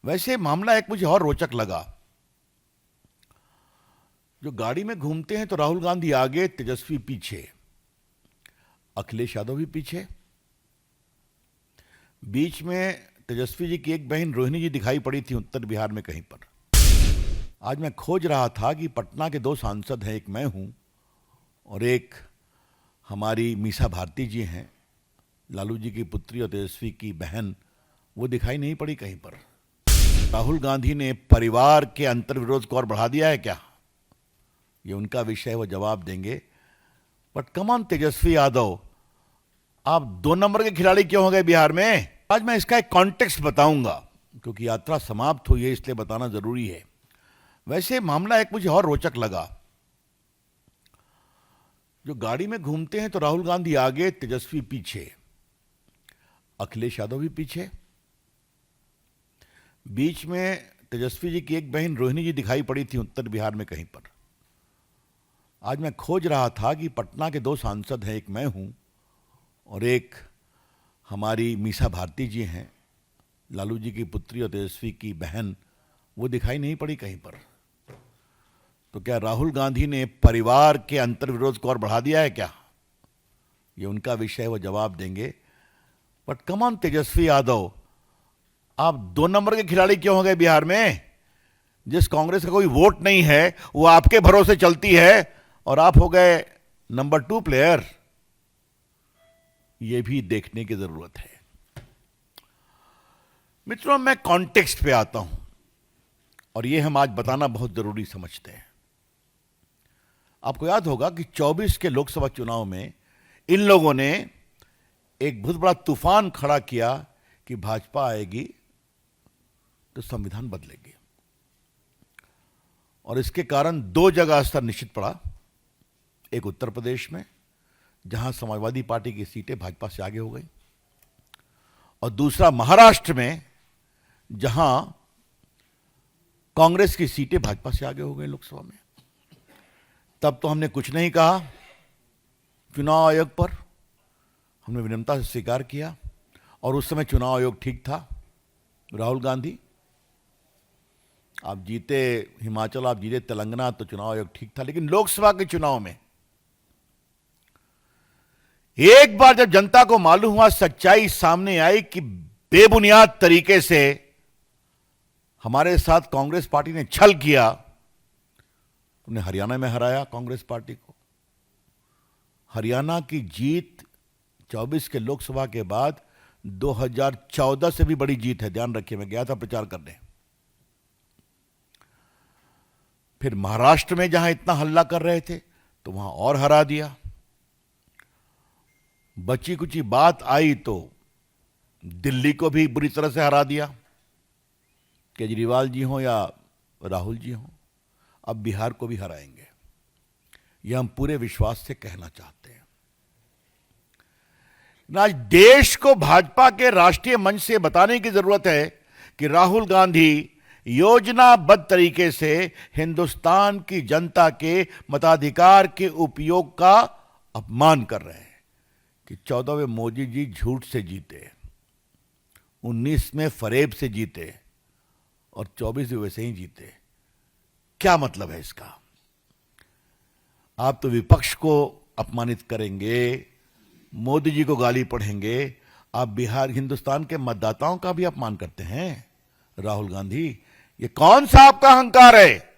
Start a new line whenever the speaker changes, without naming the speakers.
वैसे मामला एक मुझे और रोचक लगा। जो गाड़ी में घूमते हैं तो राहुल गांधी आगे, तेजस्वी पीछे, अखिलेश यादव भी पीछे। बीच में तेजस्वी जी की एक बहन रोहिणी जी दिखाई पड़ी थी उत्तर बिहार में कहीं पर। आज मैं खोज रहा था कि पटना के दो सांसद हैं, एक मैं हूं और एक हमारी मीसा भारती जी हैं, लालू जी की पुत्री और तेजस्वी की बहन। वो दिखाई नहीं पड़ी कहीं पर। राहुल गांधी ने परिवार के अंतर्विरोध को और बढ़ा दिया है क्या? ये उनका विषय है, वो जवाब देंगे। But come on Tejashwi Yadav, आप 2 नंबर के खिलाड़ी क्यों हो गए बिहार में? आज मैं इसका एक कॉन्टेक्स्ट बताऊंगा, क्योंकि यात्रा समाप्त हुई है इसलिए बताना जरूरी है। वैसे मामला एक मुझे और रोचक लगा। जो गाड़ी में घूमते हैं तो राहुल गांधी आगे, तेजस्वी पीछे, अखिलेश यादव भी पीछे। बीच में तेजस्वी जी की एक बहन रोहिणी जी दिखाई पड़ी थी उत्तर बिहार में कहीं पर। आज मैं खोज रहा था कि पटना के दो सांसद हैं, एक मैं हूं और एक हमारी मीसा भारती जी हैं, लालू जी की पुत्री और तेजस्वी की बहन। वो दिखाई नहीं पड़ी कहीं पर। तो क्या राहुल गांधी ने परिवार के अंतर्विरोध को और बढ़ा दिया है क्या? ये उनका विषय है, वो जवाब देंगे। But come on Tejashwi Yadav, आप 2 नंबर के खिलाड़ी क्यों हो गए बिहार में? जिस कांग्रेस का कोई वोट नहीं है वो आपके भरोसे चलती है और आप हो गए नंबर 2 प्लेयर। यह भी देखने की जरूरत है। मित्रों, मैं कॉन्टेक्स्ट पे आता हूं और यह हम आज बताना बहुत जरूरी समझते हैं। आपको याद होगा कि 24 के लोकसभा चुनाव में इन लोगों ने एक बहुत बड़ा तूफान खड़ा किया कि भाजपा आएगी तो संविधान बदलेगी, और इसके कारण 2 जगह असर निश्चित पड़ा। एक उत्तर प्रदेश में, जहां समाजवादी पार्टी की सीटें भाजपा से आगे हो गई, और दूसरा महाराष्ट्र में, जहां कांग्रेस की सीटें भाजपा से आगे हो गई लोकसभा में। तब तो हमने कुछ नहीं कहा चुनाव आयोग पर, हमने विनम्रता से स्वीकार किया, और उस समय चुनाव आयोग ठीक था। राहुल गांधी, आप जीते हिमाचल, आप जीते तेलंगाना, तो चुनाव आयोग ठीक था। लेकिन लोकसभा के चुनाव में एक बार जब जनता को मालूम हुआ, सच्चाई सामने आई कि बेबुनियाद तरीके से हमारे साथ कांग्रेस पार्टी ने छल किया, उन्हें हरियाणा में हराया कांग्रेस पार्टी को। हरियाणा की जीत 24 के लोकसभा के बाद 2014 से भी बड़ी जीत है, ध्यान रखिए। मैं गया था प्रचार करने। फिर महाराष्ट्र में जहां इतना हल्ला कर रहे थे तो वहां और हरा दिया। बची कुची बात आई तो दिल्ली को भी बुरी तरह से हरा दिया, केजरीवाल जी हों या राहुल जी हों। अब बिहार को भी हराएंगे, यह हम पूरे विश्वास से कहना चाहते हैं। आज देश को भाजपा के राष्ट्रीय मंच से बताने की जरूरत है कि राहुल गांधी योजनाबद्ध तरीके से हिंदुस्तान की जनता के मताधिकार के उपयोग का अपमान कर रहे हैं। कि 14 में मोदी जी झूठ से जीते, 19 में फरेब से जीते, और 24 में वैसे ही जीते। क्या मतलब है इसका? आप तो विपक्ष को अपमानित करेंगे, मोदी जी को गाली पढ़ेंगे, आप बिहार हिंदुस्तान के मतदाताओं का भी अपमान करते हैं। राहुल गांधी, ये कौन सा आपका अहंकार है?